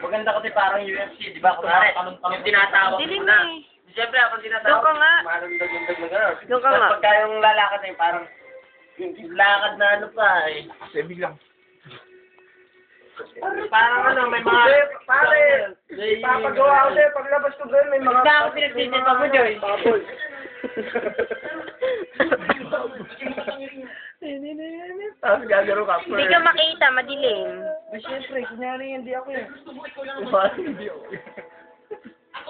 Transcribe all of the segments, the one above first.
Maganda kasi parang UFC, di ba? Kunwari, yung tinatawag Dilim mo na. eh. Siyempre, ako tinatawag. Doon ka nga. Marundag-undag na gano'n. Doon ka nga. Tapos pagka yung lalakad na yun, parang yung lakad na ano pa eh. Kasi biglang. Parang ano, may mga... Pare, papagawa ko sa'yo, paglabas ko doon, may mga... Hindi ako pinagsisita mo, Joy. Baboy. Tapos gagaro ka. Hindi ka makita, madilim. Siyempre, kunyari hindi ako eh. Hindi ako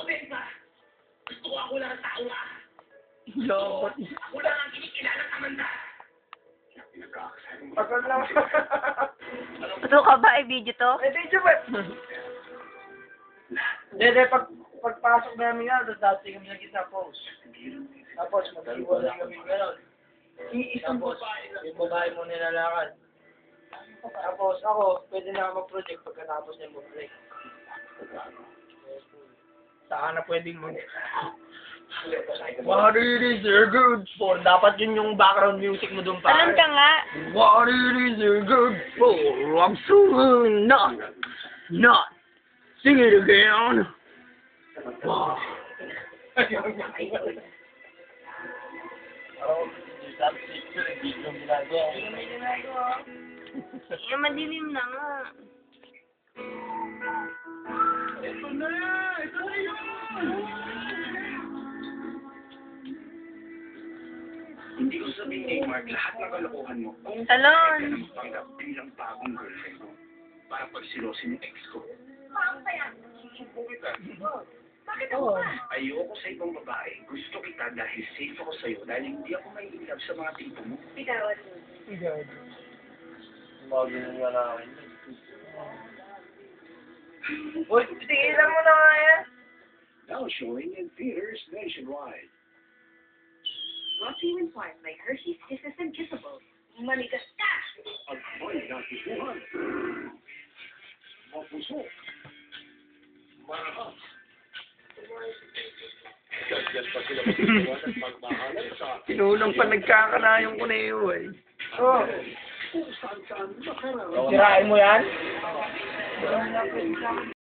eh. Lobot. Pagod lang. Ito ka ba? Ay, video to? Eh, video ba? Hindi, pagpasok namin nga, dati kami sa gitna post. Tapos, mag-iwalay kami gano'n. Tapos, yung babae mo nilalakad. Tapos, ako, pwede na ako mag-project pagkatapos niya mag-break. Saka na pwedeng mag... What it is you're good for. Dapat yun yung background music mo doon pa. Talon ka nga. What it is you're good for. I'm so not. Sing it again. Wow. Eh, madilim na nga. Ito na yun! Hindi ko sabihin kay Mark lahat ng kalokohan mo. Kung Talon. ka nang panggap bilang bagong girlfriend ko. Para pagsilosin yung ex ko. Susubo kita. Bakit ako ba? Ayoko sa ibang babae. Gusto kita dahil safe ako sa'yo. Dahil hindi ako may love sa mga tipo mo. Ikaw. Bago nyo nga na akin. Uy, tigilan mo na nga yan. Now showing in theaters nationwide. Protein and fat like Hershey's Kisses and Kissables. Manigas ka! At may natutuhan. Mapusok. Marahas. Ganyan pa sila magagawa ng pagmahalan sa... Sinunang pa nagkakanayong ko na iyo eh. Oo. Kung saan-saan makarang. Sirain mo yan?